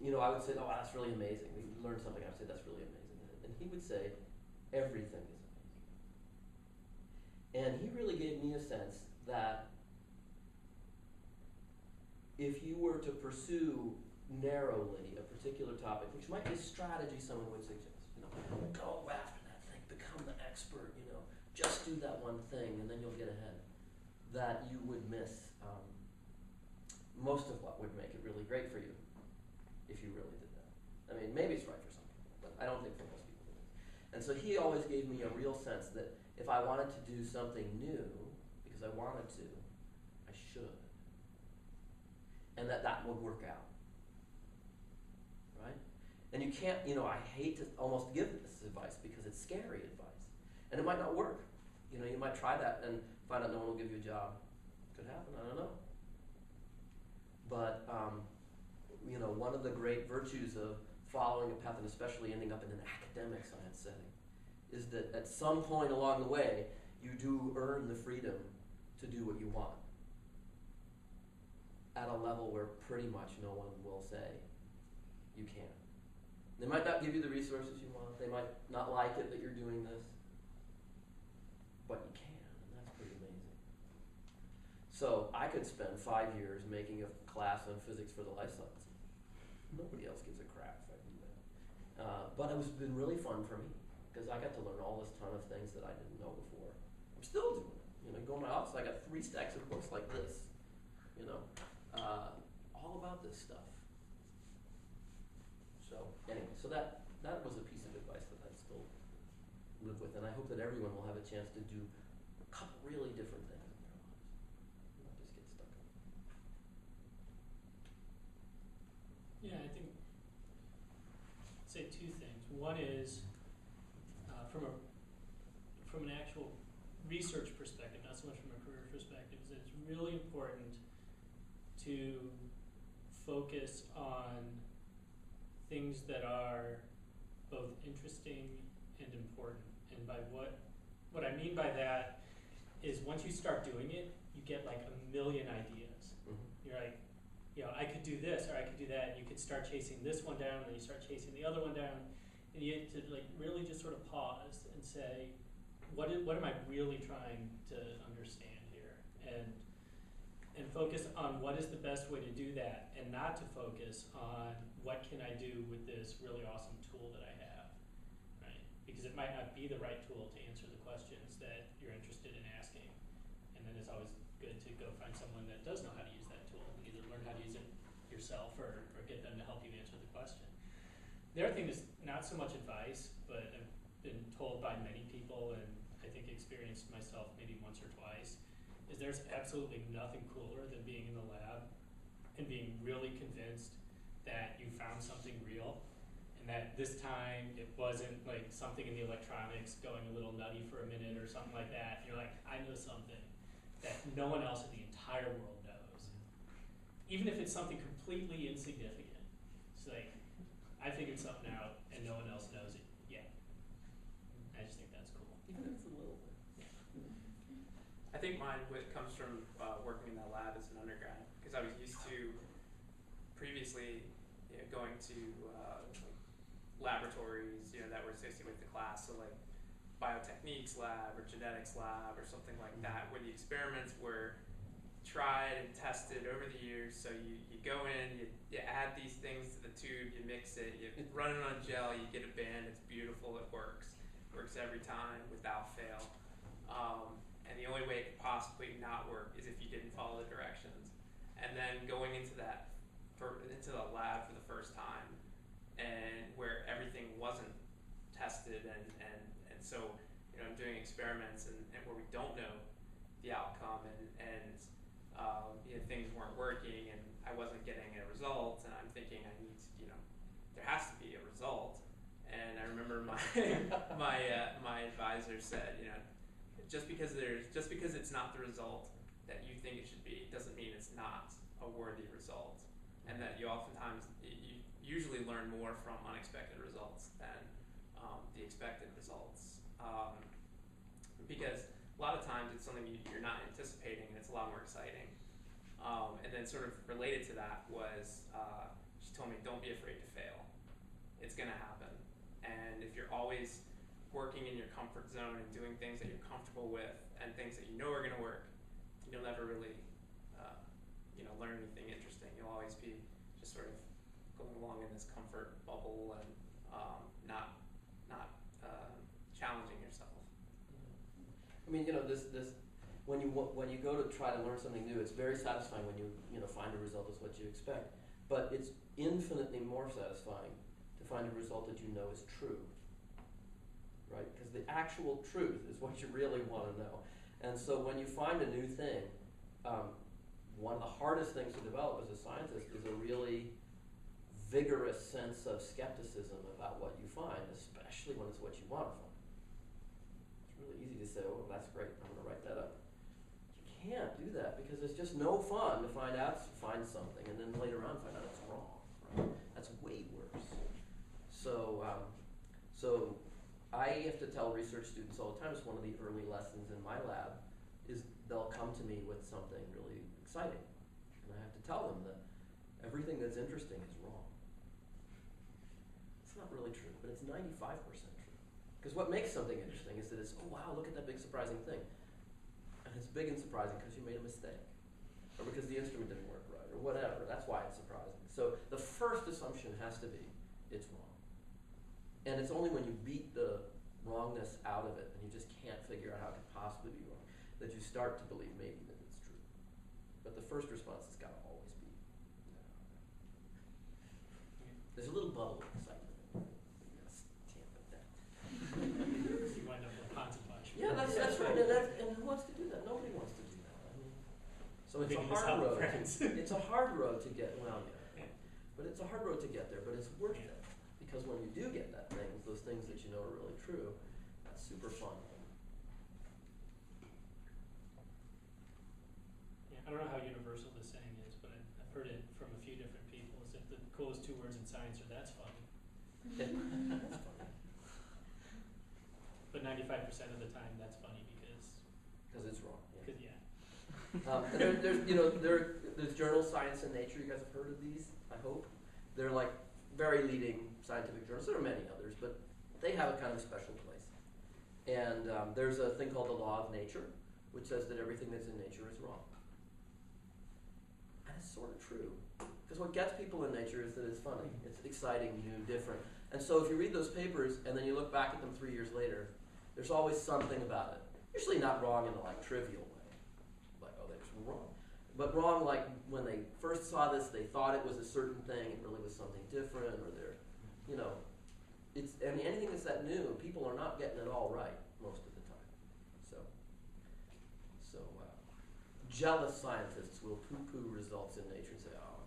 I would say, oh, wow, that's really amazing. We learned something. I would say, that's really amazing. And he would say, everything is amazing. And he really gave me a sense that if you were to pursue narrowly a particular topic, which might be a strategy someone would suggest, go after that thing, become the expert, just do that one thing and then you'll get ahead, that you would miss most of what would make it really great for you if you really did that. I mean, maybe it's right for some people, but I don't think for most people it is. And so he always gave me a real sense that if I wanted to do something new, because I wanted to, I should. And that would work out. Right? And you can't, I hate to almost give this advice because it's scary advice. And it might not work. You might try that and find out no one will give you a job. Could happen, I don't know. But, one of the great virtues of following a path, and especially ending up in an academic science setting, is that at some point along the way, you do earn the freedom to do what you want at a level where pretty much no one will say you can't. They might not give you the resources you want. They might not like it that you're doing this, but you can, and that's pretty amazing. So I could spend 5 years making a class on physics for the life sciences. Nobody else gives a crap if I do that. But it's been really fun for me because I got to learn all this ton of things that I didn't know before. I'm still doing it. You go in my office, I got 3 stacks of books like this. All about this stuff. So anyway, so that was a piece of advice that I still live with, and I hope that everyone will have a chance to do a couple really different things in their lives, not just get stuck on it. Yeah, I think I'd say 2 things. One is from an actual research perspective, not so much from a career perspective, is that it's really important to focus on things that are both interesting and important. And by what I mean by that is once you start doing it, you get like a million ideas. Mm-hmm. You're like, I could do this or I could do that, and you could start chasing this one down, and then you start chasing the other one down, and you have to really just sort of pause and say, what am I really trying to understand here? And focus on what is the best way to do that, and not to focus on what can I do with this really awesome tool that I have, right? Because it might not be the right tool to answer the questions that you're interested in asking. And then it's always good to go find someone that does know how to use that tool, and either learn how to use it yourself or get them to help you answer the question. The other thing is not so much advice, but I've been told by many people, and I think experienced myself maybe once or twice, is there's absolutely nothing cooler than being in the lab and being really convinced that you found something real, and that this time it wasn't like something in the electronics going a little nutty for a minute or something like that. And you're like, I know something that no one else in the entire world knows. Even if it's something completely insignificant. It's like, I figured something out and no one else knows it yet. I just think that's cool. Even if it's a little bit. I think mine comes from working in that lab as an undergrad, because I was used to previously going to laboratories that were associated with the class, so like biotechniques lab or genetics lab or something like that, where the experiments were tried and tested over the years. So you go in, you add these things to the tube, you mix it, you run it on gel, you get a band, it's beautiful, it works every time without fail. And the only way it could possibly not work is if you didn't follow the directions. And then going into the lab for the first time, and where everything wasn't tested, and so I'm doing experiments and where we don't know the outcome, and things weren't working, and I wasn't getting a result, and I'm thinking I need to, there has to be a result. And I remember my my advisor said, just because it's not the result that you think it should be doesn't mean it's not a worthy result, and that you usually learn more from unexpected results than the expected results, because a lot of times it's something you're not anticipating, and it's a lot more exciting. And then sort of related to that was she told me, don't be afraid comfort zone and doing things that you're comfortable with and things that you know are going to work, you'll never really, learn anything interesting. You'll always be just sort of going along in this comfort bubble and not challenging yourself. I mean, this when you go to try to learn something new, it's very satisfying when you find a result that's what you expect. But it's infinitely more satisfying to find a result that you know is true, right? Because the actual truth is what you really want to know. And so when you find a new thing, one of the hardest things to develop as a scientist is a really vigorous sense of skepticism about what you find, especially when it's what you want to find. It's really easy to say, oh, that's great, I'm going to write that up. You can't do that because it's just no fun to find something and then later on find out it's wrong. Right? That's way worse. So I have to tell research students all the time, it's one of the early lessons in my lab, is they'll come to me with something really exciting. And I have to tell them that everything that's interesting is wrong. It's not really true, but it's 95% true. Because what makes something interesting is that it's, oh wow, look at that big surprising thing. And it's big and surprising because you made a mistake. Or because the instrument didn't work right, or whatever. That's why it's surprising. So the first assumption has to be, it's wrong. And it's only when you beat the wrongness out of it and you just can't figure out how it could possibly be wrong that you start to believe maybe that it's true. But the first response has got to always be, no. There's a little bubble of excitement. Yes, tamp it down. You wind up with Hans and Bunch. Yeah, that's right. And who wants to do that? Nobody wants to do that. I mean, so it's a Making this hard help road. friends. It's a hard road to get. Well, Yeah. but it's a hard road to get there. But it's worth Yeah. it because when you do get that thing, those things that you know are really true, that's super fun. Yeah, I don't know how universal this saying is, but I've heard it from a few different people. Is that the coolest two words in science are "that's funny," That's funny but 95% of the time that's funny because it's wrong. Yeah. yeah. And there's journals, Science and Nature. You guys have heard of these? I hope they're like very leading scientific journals. There are many others, but they have a kind of special place. And there's a thing called the law of nature, which says that everything that's in nature is wrong. And it's sort of true. Because what gets people in nature is that it's funny. It's exciting, new, different. And so if you read those papers and then you look back at them 3 years later, there's always something about it. Usually not wrong in a trivial way. Like, oh, they were wrong. But wrong like when they first saw this, they thought it was a certain thing, it really was something different, or and anything that's that new, people are not getting it all right most of the time. So jealous scientists will poo-poo results in nature and say, oh,